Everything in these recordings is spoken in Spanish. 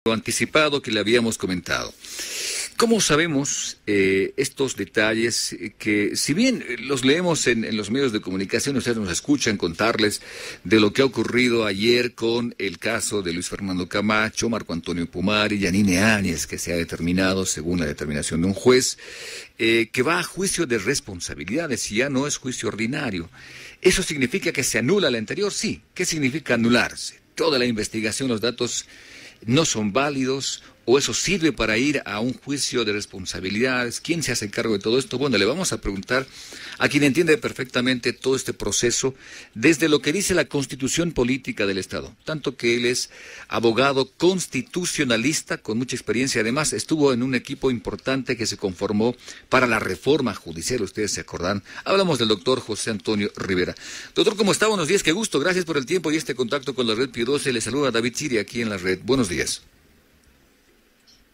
lo anticipado que le habíamos comentado. ¿Cómo sabemos estos detalles que, si bien los leemos en los medios de comunicación, ustedes nos escuchan contarles de lo que ha ocurrido ayer con el caso de Luis Fernando Camacho, Marco Antonio Pumari, Yanine Áñez, que se ha determinado, según la determinación de un juez, que va a juicio de responsabilidades y ya no es juicio ordinario? ¿Eso significa que se anula la anterior? Sí. ¿Qué significa anularse? Toda la investigación, los datos no son válidos, o eso sirve para ir a un juicio de responsabilidades. ¿Quién se hace cargo de todo esto? Bueno, le vamos a preguntar a quien entiende perfectamente todo este proceso desde lo que dice la Constitución Política del Estado, tanto que él es abogado constitucionalista con mucha experiencia. Además, estuvo en un equipo importante que se conformó para la reforma judicial, ustedes se acordarán. Hablamos del doctor José Antonio Rivera. Doctor, ¿cómo está? Buenos días, qué gusto, gracias por el tiempo y este contacto con la Red Pío 12. Le saluda David Siria aquí en la red. Buenos días.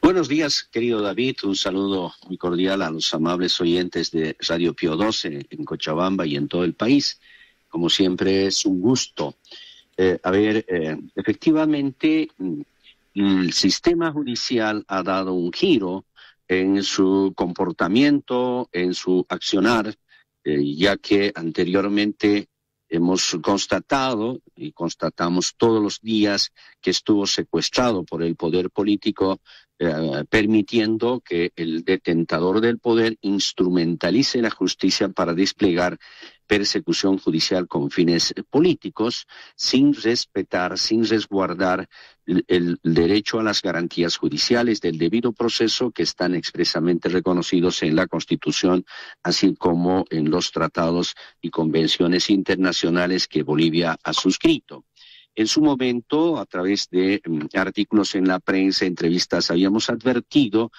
Buenos días, querido David. Un saludo muy cordial a los amables oyentes de Radio Pío 12 en Cochabamba y en todo el país. Como siempre, es un gusto. Efectivamente, el sistema judicial ha dado un giro en su comportamiento, en su accionar, ya que anteriormente hemos constatado y constatamos todos los días que estuvo secuestrado por el poder político, permitiendo que el detentador del poder instrumentalice la justicia para desplegar persecución judicial con fines políticos, sin respetar, sin resguardar el derecho a las garantías judiciales del debido proceso que están expresamente reconocidos en la Constitución, así como en los tratados y convenciones internacionales que Bolivia ha suscrito. En su momento, a través de artículos en la prensa, entrevistas, habíamos advertido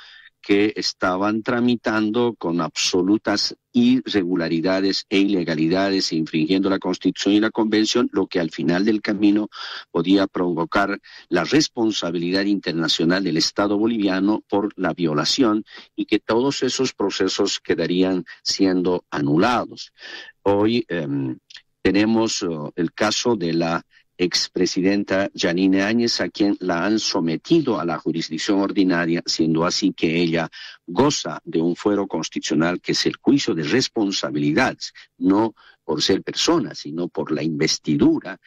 que estaban tramitando con absolutas irregularidades e ilegalidades, infringiendo la Constitución y la Convención, lo que al final del camino podía provocar la responsabilidad internacional del Estado boliviano por la violación y que todos esos procesos quedarían siendo anulados. Hoy tenemos el caso de la expresidenta Yanine Áñez, a quien la han sometido a la jurisdicción ordinaria, siendo así que ella goza de un fuero constitucional que es el juicio de responsabilidades, no por ser persona, sino por la investidura,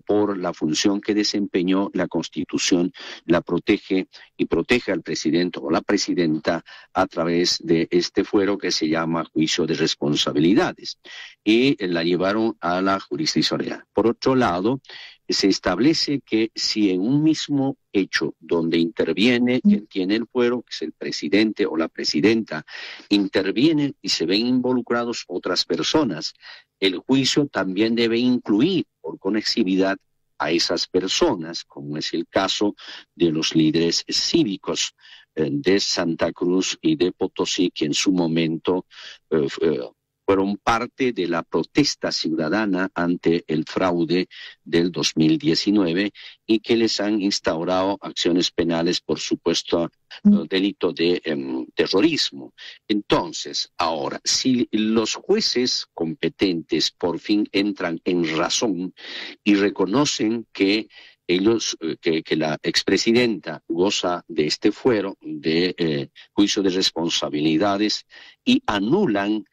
por la función que desempeñó. La Constitución la protege y protege al presidente o la presidenta a través de este fuero que se llama juicio de responsabilidades, y la llevaron a la jurisdicción ordinaria. Por otro lado, se establece que si en un mismo hecho donde interviene quien tiene el fuero, que es el presidente o la presidenta, intervienen y se ven involucrados otras personas, el juicio también debe incluir por conexividad a esas personas, como es el caso de los líderes cívicos de Santa Cruz y de Potosí, que en su momento fueron parte de la protesta ciudadana ante el fraude del 2019 y que les han instaurado acciones penales por supuesto delito de terrorismo. Entonces, ahora, si los jueces competentes por fin entran en razón y reconocen que ellos, que la expresidenta goza de este fuero de juicio de responsabilidades y anulan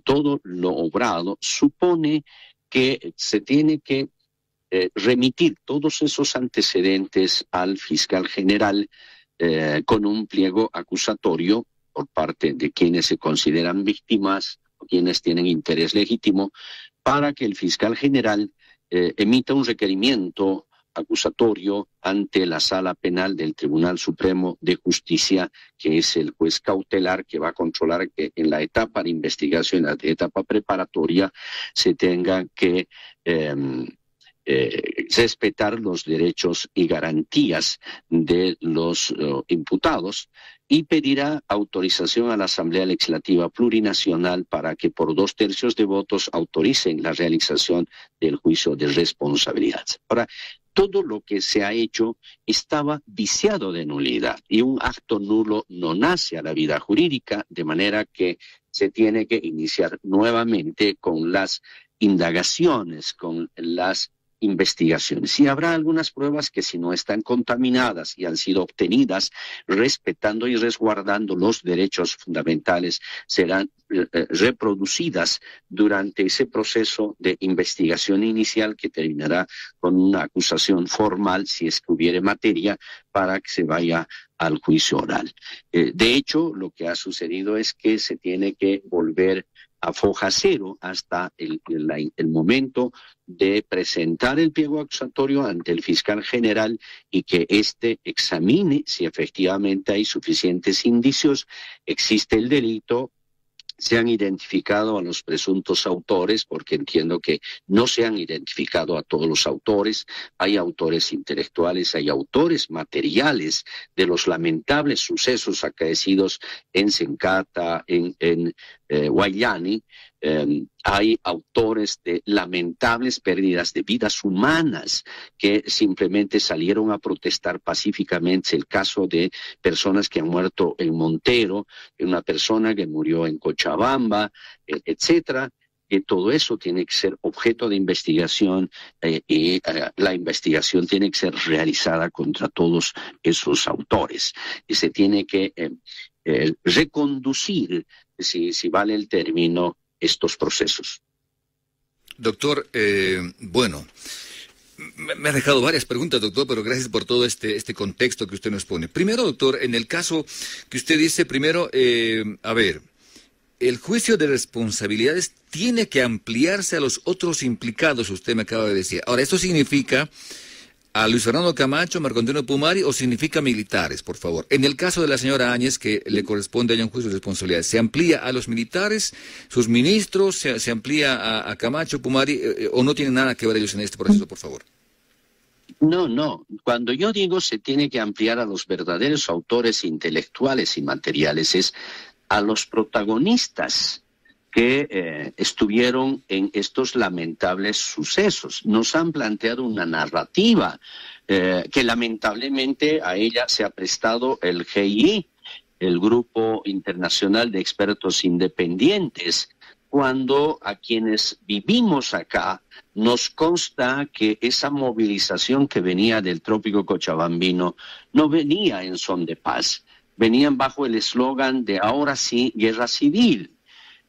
todo lo obrado, supone que se tiene que remitir todos esos antecedentes al fiscal general con un pliego acusatorio por parte de quienes se consideran víctimas o quienes tienen interés legítimo, para que el fiscal general emita un requerimiento acusatorio ante la Sala Penal del Tribunal Supremo de Justicia, que es el juez cautelar que va a controlar que en la etapa de investigación, en la etapa preparatoria, se tenga que respetar los derechos y garantías de los imputados, y pedirá autorización a la Asamblea Legislativa Plurinacional para que por 2/3 de votos autoricen la realización del juicio de responsabilidad. Ahora, todo lo que se ha hecho estaba viciado de nulidad y un acto nulo no nace a la vida jurídica, de manera que se tiene que iniciar nuevamente con las indagaciones, con las investigaciones. Y habrá algunas pruebas que si no están contaminadas y han sido obtenidas respetando y resguardando los derechos fundamentales, serán reproducidas durante ese proceso de investigación inicial que terminará con una acusación formal, si es que hubiere materia, para que se vaya al juicio oral. De hecho, lo que ha sucedido es que se tiene que volver a foja cero hasta el momento de presentar el pliego acusatorio ante el fiscal general y que éste examine si efectivamente hay suficientes indicios, existe el delito, se han identificado a los presuntos autores, porque entiendo que no se han identificado a todos los autores. Hay autores intelectuales, hay autores materiales de los lamentables sucesos acaecidos en Sencata, en Guayani. Hay autores de lamentables pérdidas de vidas humanas que simplemente salieron a protestar pacíficamente. El caso de personas que han muerto en Montero, una persona que murió en Cochabamba, etcétera. Que todo eso tiene que ser objeto de investigación y la investigación tiene que ser realizada contra todos esos autores. Y se tiene que reconducir, si vale el término, estos procesos. Doctor, bueno, me ha dejado varias preguntas, doctor, pero gracias por todo este contexto que usted nos pone. Primero, doctor, en el caso que usted dice, primero, a ver, el juicio de responsabilidades tiene que ampliarse a los otros implicados, usted me acaba de decir. Ahora, ¿esto significa a Luis Fernando Camacho, Marco Antonio Pumari, o significa militares, por favor? En el caso de la señora Áñez, que le corresponde a un juicio de responsabilidades, ¿se amplía a los militares, sus ministros, se amplía a Camacho, Pumari, o no tienen nada que ver ellos en este proceso, por favor? No. Cuando yo digo se tiene que ampliar a los verdaderos autores intelectuales y materiales, es a los protagonistas que estuvieron en estos lamentables sucesos. Nos han planteado una narrativa que lamentablemente a ella se ha prestado el GII, el Grupo Internacional de Expertos Independientes, cuando a quienes vivimos acá nos consta que esa movilización que venía del trópico cochabambino no venía en son de paz, venían bajo el eslogan de ahora sí, guerra civil.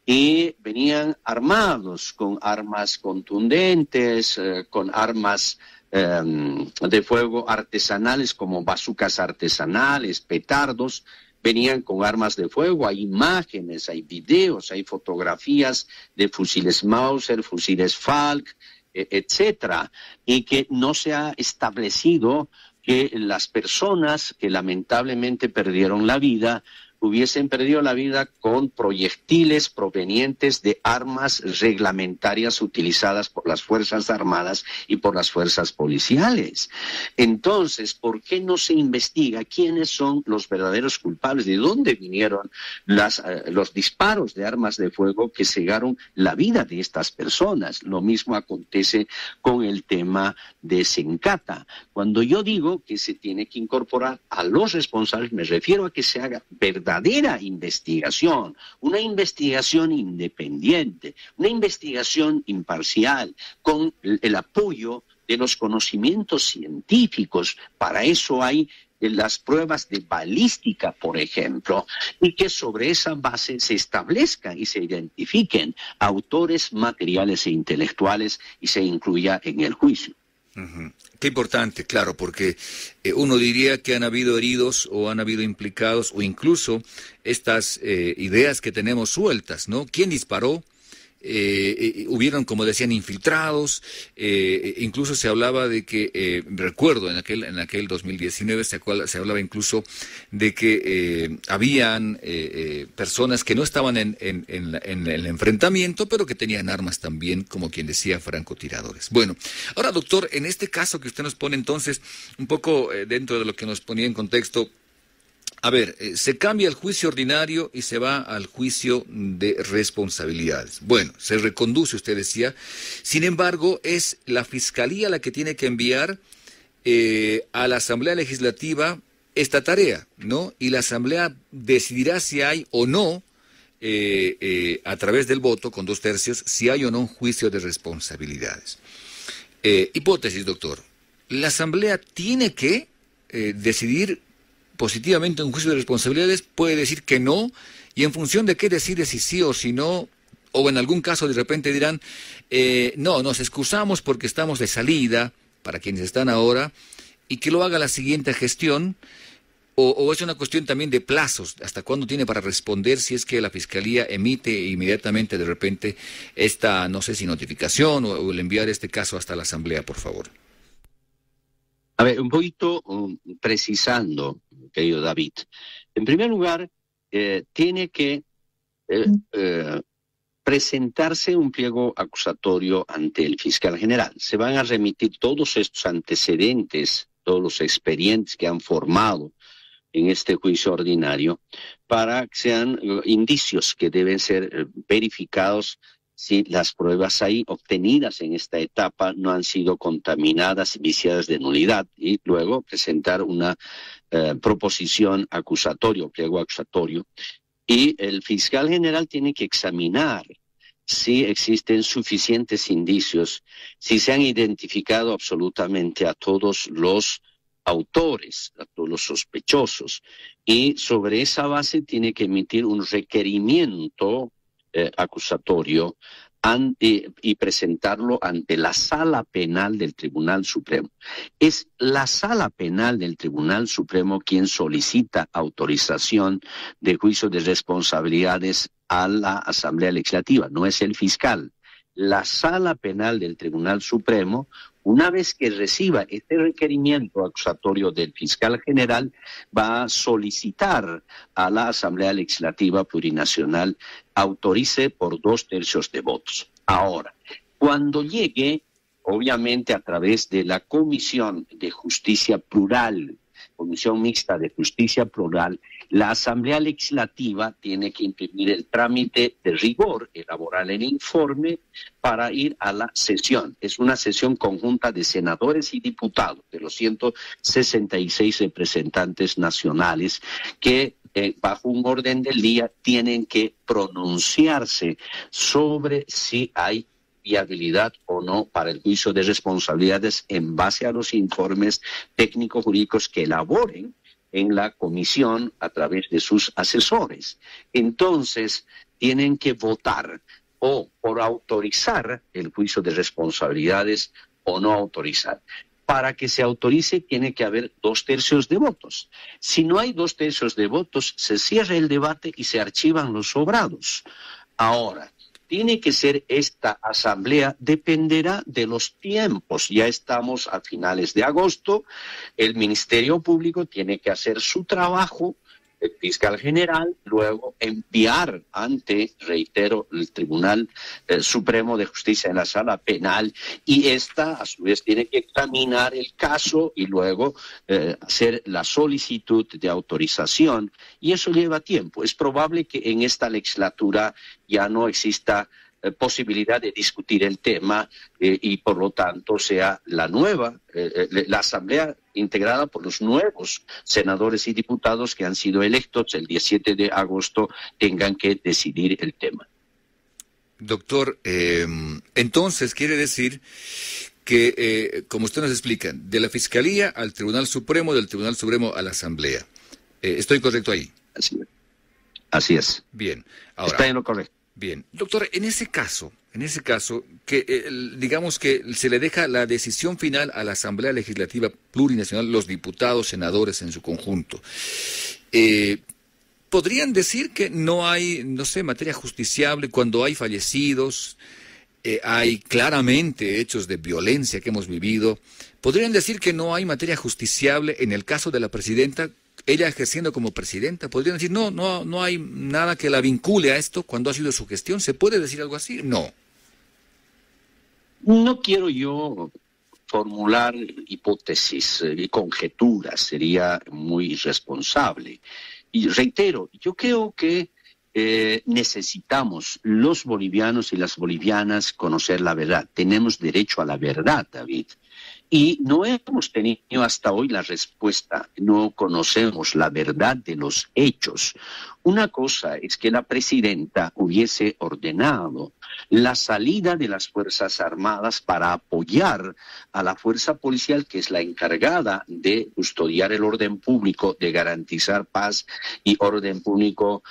Y venían armados con armas contundentes, con armas de fuego artesanales como bazucas artesanales, petardos, venían con armas de fuego, hay imágenes, hay videos, hay fotografías de fusiles Mauser, fusiles Falk, etcétera, y que no se ha establecido que las personas que lamentablemente perdieron la vida hubiesen perdido la vida con proyectiles provenientes de armas reglamentarias utilizadas por las Fuerzas Armadas y por las fuerzas policiales. Entonces, ¿por qué no se investiga quiénes son los verdaderos culpables? ¿De dónde vinieron los disparos de armas de fuego que cegaron la vida de estas personas? Lo mismo acontece con el tema de Sencata. Cuando yo digo que se tiene que incorporar a los responsables, me refiero a que se haga verdadera investigación, una investigación independiente, una investigación imparcial, con el apoyo de los conocimientos científicos. Para eso hay las pruebas de balística, por ejemplo, y que sobre esa base se establezcan y se identifiquen autores materiales e intelectuales y se incluya en el juicio. Uh-huh. Qué importante, claro, porque uno diría que han habido heridos o han habido implicados o incluso estas ideas que tenemos sueltas, ¿no? ¿Quién disparó? Hubieron, como decían, infiltrados, incluso se hablaba de que, recuerdo en aquel 2019 se hablaba incluso de que habían personas que no estaban en el enfrentamiento, pero que tenían armas también, como quien decía, francotiradores. Bueno, ahora doctor, en este caso que usted nos pone entonces, un poco dentro de lo que nos ponía en contexto, a ver, se cambia el juicio ordinario y se va al juicio de responsabilidades. Bueno, se reconduce, usted decía. Sin embargo, es la Fiscalía la que tiene que enviar a la Asamblea Legislativa esta tarea, ¿no? Y la Asamblea decidirá si hay o no, a través del voto, con 2/3, si hay o no un juicio de responsabilidades. Hipótesis, doctor. ¿La Asamblea tiene que decidir positivamente un juicio de responsabilidades? ¿Puede decir que no? ¿Y en función de qué decide si sí o si no? O en algún caso de repente dirán, no, nos excusamos porque estamos de salida, para quienes están ahora, y que lo haga la siguiente gestión. O es una cuestión también de plazos, hasta cuándo tiene para responder si es que la Fiscalía emite inmediatamente de repente esta, no sé si notificación o el enviar este caso hasta la Asamblea, por favor. A ver, un poquito precisando, querido David. En primer lugar, tiene que presentarse un pliego acusatorio ante el fiscal general. Se van a remitir todos estos antecedentes, todos los expedientes que han formado en este juicio ordinario, para que sean indicios que deben ser verificados si las pruebas ahí obtenidas en esta etapa no han sido contaminadas y viciadas de nulidad, y luego presentar una proposición acusatoria, pliego acusatorio, y el fiscal general tiene que examinar si existen suficientes indicios, si se han identificado absolutamente a todos los autores, a todos los sospechosos, y sobre esa base tiene que emitir un requerimiento acusatorio y presentarlo ante la Sala Penal del Tribunal Supremo. Es la Sala Penal del Tribunal Supremo quien solicita autorización de juicio de responsabilidades a la Asamblea Legislativa, no es el fiscal. La Sala Penal del Tribunal Supremo, una vez que reciba este requerimiento acusatorio del fiscal general, va a solicitar a la Asamblea Legislativa Plurinacional autorice por 2/3 de votos. Ahora, cuando llegue, obviamente a través de la Comisión de Justicia Plural, Comisión Mixta de Justicia Plural, la Asamblea Legislativa tiene que imprimir el trámite de rigor, elaborar el informe para ir a la sesión. Es una sesión conjunta de senadores y diputados, de los 166 representantes nacionales que bajo un orden del día tienen que pronunciarse sobre si hay viabilidad o no para el juicio de responsabilidades en base a los informes técnico-jurídicos que elaboren en la comisión a través de sus asesores. Entonces, tienen que votar o por autorizar el juicio de responsabilidades o no autorizar. Para que se autorice tiene que haber 2/3 de votos. Si no hay 2/3 de votos, se cierra el debate y se archivan los sobrados. Ahora, tiene que ser esta asamblea, dependerá de los tiempos. Ya estamos a finales de agosto, el Ministerio Público tiene que hacer su trabajo, el fiscal general, luego enviar ante, reitero, el Tribunal Supremo de Justicia en la Sala Penal, y esta a su vez tiene que examinar el caso y luego hacer la solicitud de autorización, y eso lleva tiempo. Es probable que en esta legislatura ya no exista posibilidad de discutir el tema y por lo tanto sea la nueva, la asamblea integrada por los nuevos senadores y diputados que han sido electos el 17 de agosto tengan que decidir el tema. Doctor, entonces quiere decir que, como usted nos explica, de la Fiscalía al Tribunal Supremo, del Tribunal Supremo a la Asamblea. ¿Estoy correcto ahí? Así es. Bien. Ahora, está en lo correcto. Bien, doctor, en ese caso, que digamos que se le deja la decisión final a la Asamblea Legislativa Plurinacional, los diputados, senadores en su conjunto, ¿podrían decir que no hay, no sé, materia justiciable cuando hay fallecidos, hay claramente hechos de violencia que hemos vivido? ¿Podrían decir que no hay materia justiciable en el caso de la presidenta? Ella ejerciendo como presidenta, ¿podrían decir no hay nada que la vincule a esto cuando ha sido su gestión? ¿Se puede decir algo así? No. No quiero yo formular hipótesis y conjeturas, sería muy irresponsable. Y reitero, yo creo que necesitamos los bolivianos y las bolivianas conocer la verdad. Tenemos derecho a la verdad, David. Y no hemos tenido hasta hoy la respuesta, no conocemos la verdad de los hechos. Una cosa es que la presidenta hubiese ordenado la salida de las Fuerzas Armadas para apoyar a la fuerza policial, que es la encargada de custodiar el orden público, de garantizar paz y orden público,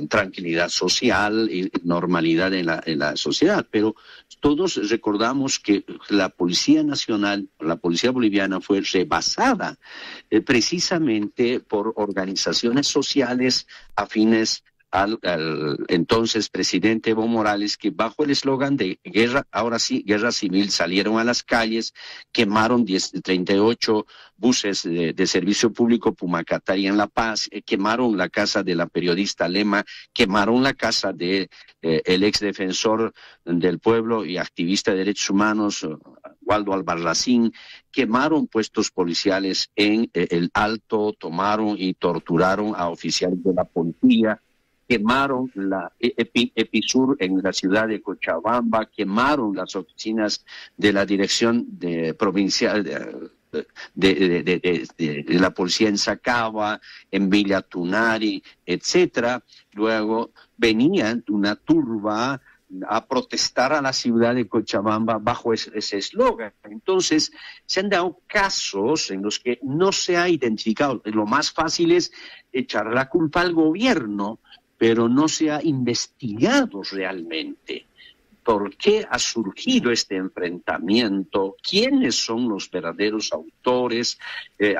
tranquilidad social y normalidad en la sociedad. Pero todos recordamos que la Policía Nacional, la Policía Boliviana, fue rebasada precisamente por organizaciones sociales afines al entonces presidente Evo Morales, que bajo el eslogan de guerra, ahora sí, guerra civil, salieron a las calles, quemaron 38 buses de servicio público Pumacatari en La Paz, quemaron la casa de la periodista Lema, quemaron la casa de el ex defensor del pueblo y activista de derechos humanos, Waldo Albarracín, quemaron puestos policiales en el Alto, tomaron y torturaron a oficiales de la policía, quemaron la Episur en la ciudad de Cochabamba, quemaron las oficinas de la dirección provincial de la policía en Sacaba, en Villa Tunari, etcétera. Luego venían una turba a protestar a la ciudad de Cochabamba bajo ese eslogan. Entonces, se han dado casos en los que no se ha identificado. Lo más fácil es echar la culpa al gobierno, pero no se ha investigado realmente por qué ha surgido este enfrentamiento, quiénes son los verdaderos autores,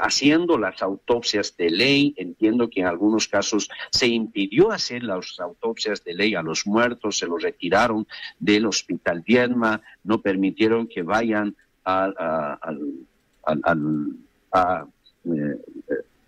haciendo las autopsias de ley. Entiendo que en algunos casos se impidió hacer las autopsias de ley a los muertos, se los retiraron del Hospital Viedma, no permitieron que vayan a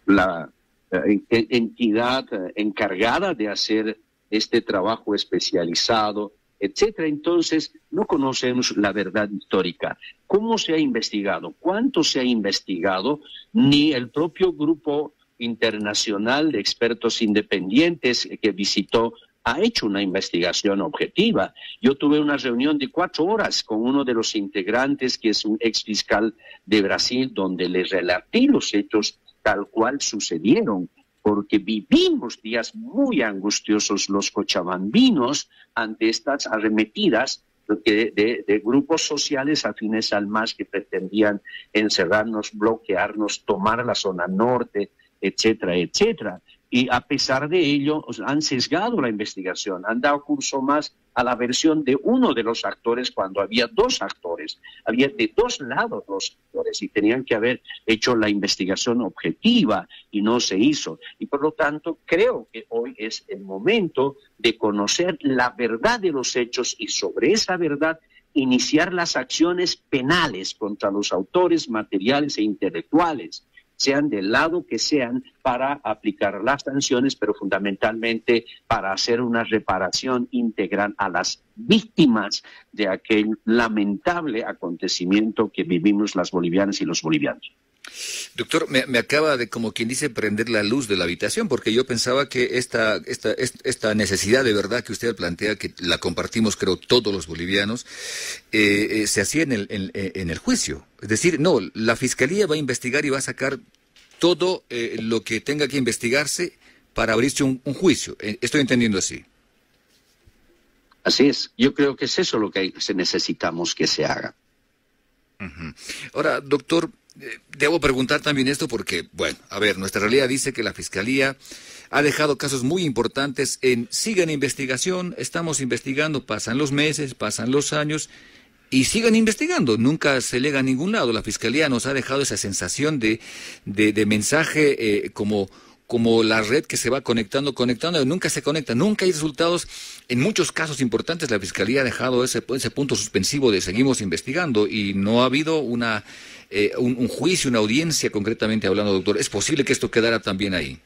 la entidad encargada de hacer este trabajo especializado, etcétera. Entonces, no conocemos la verdad histórica. ¿Cómo se ha investigado? ¿Cuánto se ha investigado? Ni el propio grupo internacional de expertos independientes que visitó ha hecho una investigación objetiva. Yo tuve una reunión de 4 horas con uno de los integrantes, que es un ex fiscal de Brasil, donde le relaté los hechos tal cual sucedieron, porque vivimos días muy angustiosos los cochabambinos ante estas arremetidas de grupos sociales afines al MAS que pretendían encerrarnos, bloquearnos, tomar la zona norte, etcétera, etcétera. Y a pesar de ello, han sesgado la investigación, han dado curso más a la versión de uno de los actores cuando había 2 actores. Había de 2 lados los actores y tenían que haber hecho la investigación objetiva y no se hizo. Y por lo tanto, creo que hoy es el momento de conocer la verdad de los hechos y sobre esa verdad iniciar las acciones penales contra los autores materiales e intelectuales, sean del lado que sean, para aplicar las sanciones, pero fundamentalmente para hacer una reparación integral a las víctimas de aquel lamentable acontecimiento que vivimos las bolivianas y los bolivianos. Doctor, me acaba de, como quien dice, prender la luz de la habitación, porque yo pensaba que esta necesidad de verdad que usted plantea, que la compartimos creo todos los bolivianos, se hacía en el juicio. Es decir, no, la Fiscalía va a investigar y va a sacar todo lo que tenga que investigarse para abrirse un juicio. Estoy entendiendo así. Así es, yo creo que es eso lo que necesitamos que se haga. Uh-huh. Ahora, doctor, debo preguntar también esto porque, bueno, a ver, nuestra realidad dice que la Fiscalía ha dejado casos muy importantes sigan investigación, estamos investigando, pasan los meses, pasan los años y sigan investigando, nunca se llega a ningún lado. La Fiscalía nos ha dejado esa sensación de mensaje como la red que se va conectando, nunca se conecta, nunca hay resultados. En muchos casos importantes la Fiscalía ha dejado ese punto suspensivo de seguimos investigando y no ha habido un juicio, una audiencia concretamente hablando, doctor. ¿Es posible que esto quedara también ahí?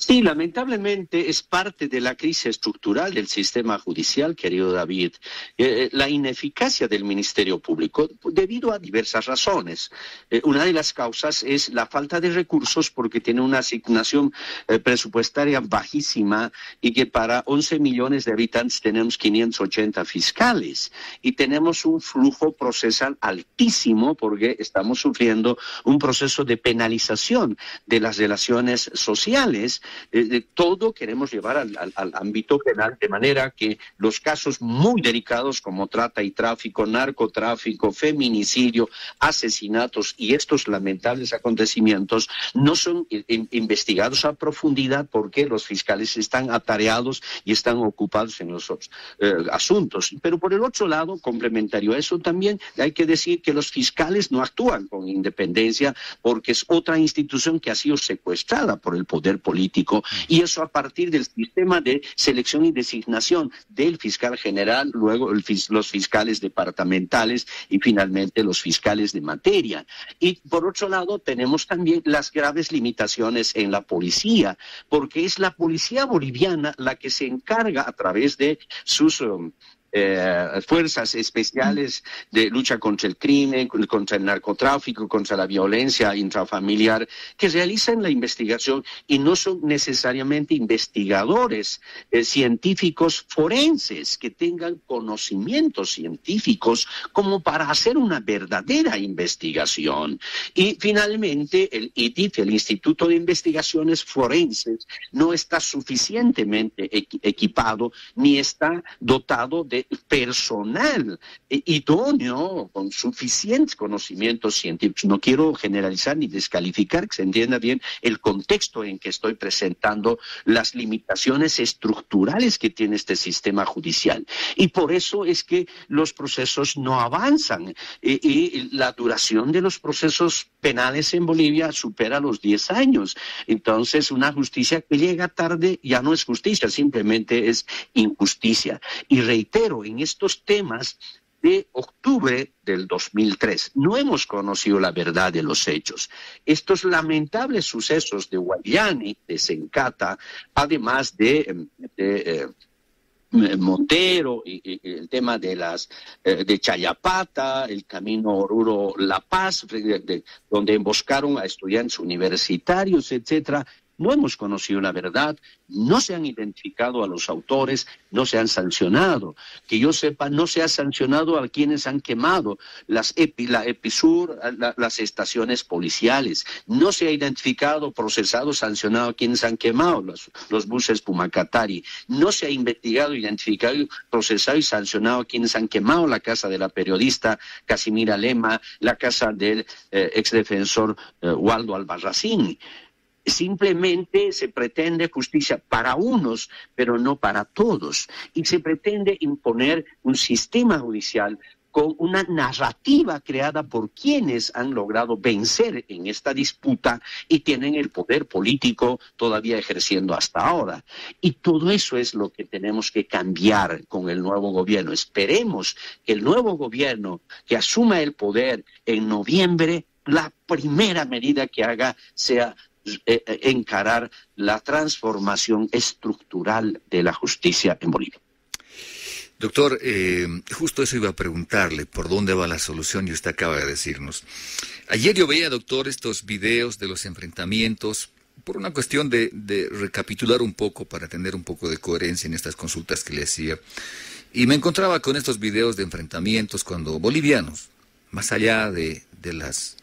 Sí, lamentablemente es parte de la crisis estructural del sistema judicial, querido David. La ineficacia del Ministerio Público debido a diversas razones. Una de las causas es la falta de recursos porque tiene una asignación presupuestaria bajísima y que para 11 millones de habitantes tenemos 580 fiscales y tenemos un flujo procesal altísimo porque estamos sufriendo un proceso de penalización de las relaciones sociales todo queremos llevar al ámbito penal, de manera que los casos muy delicados como trata y tráfico, narcotráfico, feminicidio, asesinatos y estos lamentables acontecimientos no son investigados a profundidad porque los fiscales están atareados y están ocupados en los asuntos. Pero por el otro lado, complementario a eso también hay que decir que los fiscales no actúan con independencia porque es otra institución que ha sido secuestrada por el poder político, y eso a partir del sistema de selección y designación del fiscal general, luego los fiscales departamentales y finalmente los fiscales de materia. Y por otro lado tenemos también las graves limitaciones en la policía, porque es la policía boliviana la que se encarga a través de sus fuerzas especiales de lucha contra el crimen, contra el narcotráfico, contra la violencia intrafamiliar, que realizan la investigación y no son necesariamente investigadores científicos forenses que tengan conocimientos científicos como para hacer una verdadera investigación. Y finalmente el IDIF, el Instituto de Investigaciones Forenses, no está suficientemente equipado ni está dotado de personal idóneo con suficientes conocimientos científicos. No quiero generalizar ni descalificar, que se entienda bien el contexto en que estoy presentando las limitaciones estructurales que tiene este sistema judicial. Y por eso es que los procesos no avanzan y la duración de los procesos penales en Bolivia supera los 10 años. Entonces, una justicia que llega tarde ya no es justicia, simplemente es injusticia. Y reitero, en estos temas de octubre del 2003 no hemos conocido la verdad de los hechos. Estos lamentables sucesos de Guayani, de Sencata, además de Montero y el tema de Chayapata, el camino Oruro-La Paz, donde emboscaron a estudiantes universitarios, etcétera. No hemos conocido la verdad, no se han identificado a los autores, no se han sancionado. Que yo sepa, no se ha sancionado a quienes han quemado la EPISUR, las estaciones policiales. No se ha identificado, procesado, sancionado a quienes han quemado los buses Pumacatari. No se ha investigado, identificado, procesado y sancionado a quienes han quemado la casa de la periodista Casimira Lema, la casa del exdefensor Waldo Albarracín. Simplemente se pretende justicia para unos, pero no para todos. Y se pretende imponer un sistema judicial con una narrativa creada por quienes han logrado vencer en esta disputa y tienen el poder político todavía ejerciendo hasta ahora. Y todo eso es lo que tenemos que cambiar con el nuevo gobierno. Esperemos que el nuevo gobierno que asuma el poder en noviembre, la primera medida que haga sea encarar la transformación estructural de la justicia en Bolivia. Doctor, justo eso iba a preguntarle, ¿por dónde va la solución? Y usted acaba de decirnos. Ayer yo veía, doctor, estos videos de los enfrentamientos, por una cuestión de recapitular un poco, para tener un poco de coherencia en estas consultas que le hacía. Y me encontraba con estos videos de enfrentamientos cuando bolivianos, más allá de las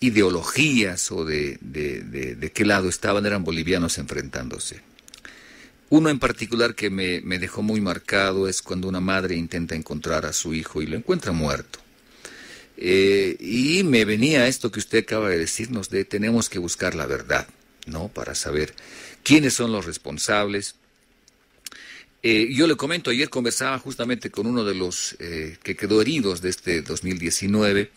ideologías o de qué lado estaban, eran bolivianos enfrentándose. Uno en particular que me dejó muy marcado es cuando una madre intenta encontrar a su hijo y lo encuentra muerto. Y me venía esto que usted acaba de decirnos, de tenemos que buscar la verdad, ¿no? Para saber quiénes son los responsables. Yo le comento, ayer conversaba justamente con uno de los que quedó heridos de este 2019,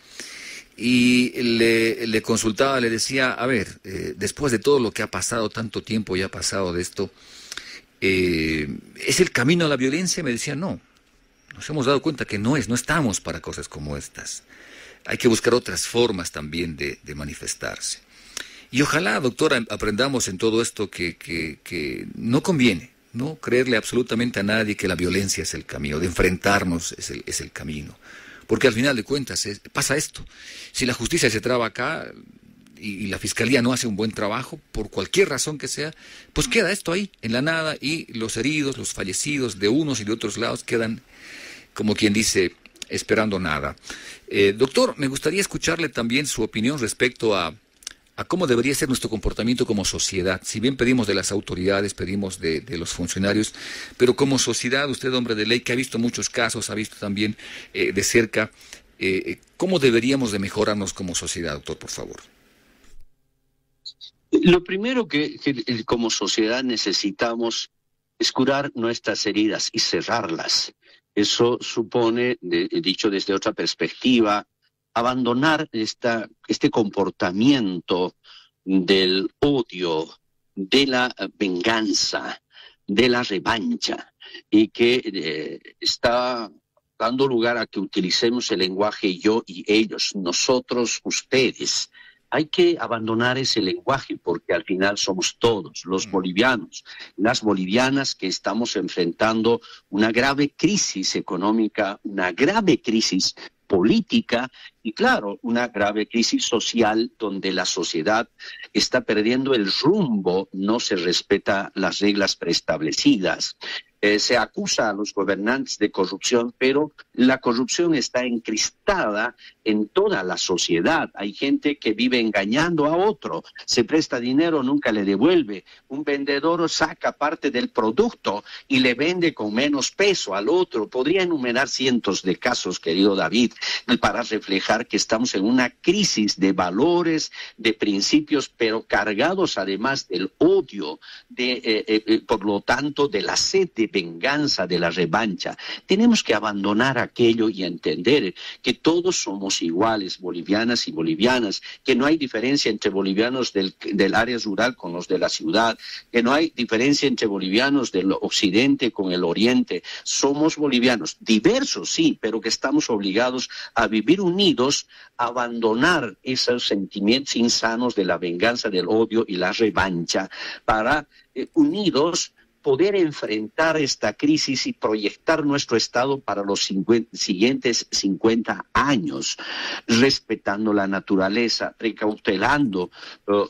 y le consultaba, le decía, a ver, después de todo lo que ha pasado, tanto tiempo ya ha pasado de esto, ¿es el camino a la violencia? Me decía, no, nos hemos dado cuenta que no estamos para cosas como estas. Hay que buscar otras formas también de manifestarse. Y ojalá, doctora, aprendamos en todo esto que no conviene, no creerle absolutamente a nadie que la violencia es el camino, de enfrentarnos es el camino. Porque al final de cuentas pasa esto. Si la justicia se traba acá y la fiscalía no hace un buen trabajo, por cualquier razón que sea, pues queda esto ahí, en la nada, y los heridos, los fallecidos de unos y de otros lados quedan, como quien dice, esperando nada. Doctor, me gustaría escucharle también su opinión respecto a a cómo debería ser nuestro comportamiento como sociedad. Si bien pedimos de las autoridades, pedimos de los funcionarios, pero como sociedad, usted, hombre de ley, que ha visto muchos casos, ha visto también de cerca, ¿cómo deberíamos de mejorarnos como sociedad, doctor, por favor? Lo primero que como sociedad necesitamos es curar nuestras heridas y cerrarlas. Eso supone, dicho desde otra perspectiva, abandonar este comportamiento del odio, de la venganza, de la revancha, y que está dando lugar a que utilicemos el lenguaje yo y ellos, nosotros, ustedes. Hay que abandonar ese lenguaje porque al final somos todos, los bolivianos, las bolivianas que estamos enfrentando una grave crisis económica, una grave crisis política y, claro, una grave crisis social donde la sociedad está perdiendo el rumbo, no se respetan las reglas preestablecidas. Se acusa a los gobernantes de corrupción, pero la corrupción está encristada en toda la sociedad. Hay gente que vive engañando a otro, se presta dinero, nunca le devuelve. Un vendedor saca parte del producto y le vende con menos peso al otro. Podría enumerar cientos de casos, querido David, para reflejar que estamos en una crisis de valores, de principios, pero cargados además del odio, por lo tanto, de la sed de venganza, de la revancha. Tenemos que abandonar aquello y entender que todos somos iguales, bolivianas y bolivianas, que no hay diferencia entre bolivianos del área rural con los de la ciudad, que no hay diferencia entre bolivianos del occidente con el oriente. Somos bolivianos, diversos sí, pero que estamos obligados a vivir unidos, a abandonar esos sentimientos insanos de la venganza, del odio y la revancha, para unidos poder enfrentar esta crisis y proyectar nuestro Estado para los siguientes 50 años, respetando la naturaleza, precautelando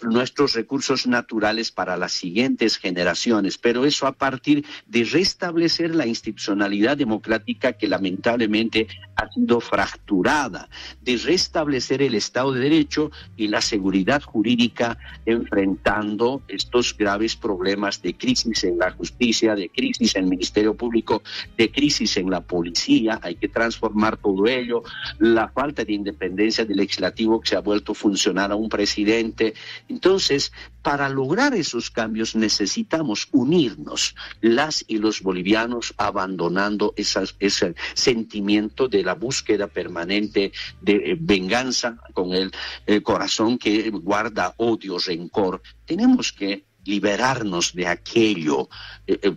nuestros recursos naturales para las siguientes generaciones, pero eso a partir de restablecer la institucionalidad democrática que lamentablemente ha sido fracturada, de restablecer el Estado de Derecho y la seguridad jurídica enfrentando estos graves problemas de crisis en la justicia, de crisis en el Ministerio Público, de crisis en la policía. Hay que transformar todo ello, la falta de independencia del legislativo que se ha vuelto funcionar a un presidente. Entonces, para lograr esos cambios necesitamos unirnos, las y los bolivianos, abandonando ese sentimiento de la búsqueda permanente de venganza con el corazón que guarda odio, rencor. Tenemos que liberarnos de aquello,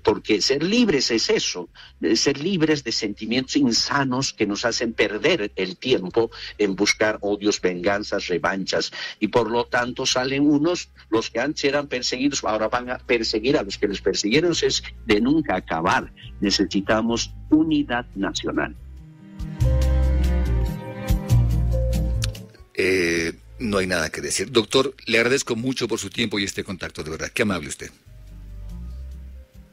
porque ser libres es eso, ser libres de sentimientos insanos que nos hacen perder el tiempo en buscar odios, venganzas, revanchas, y por lo tanto salen unos, los que antes eran perseguidos, ahora van a perseguir a los que les persiguieron. Es de nunca acabar. Necesitamos unidad nacional. No hay nada que decir. Doctor, le agradezco mucho por su tiempo y este contacto, de verdad. Qué amable usted.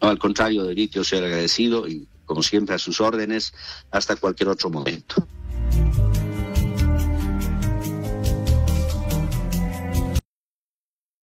No, al contrario, David, yo soy agradecido y, como siempre, a sus órdenes, hasta cualquier otro momento.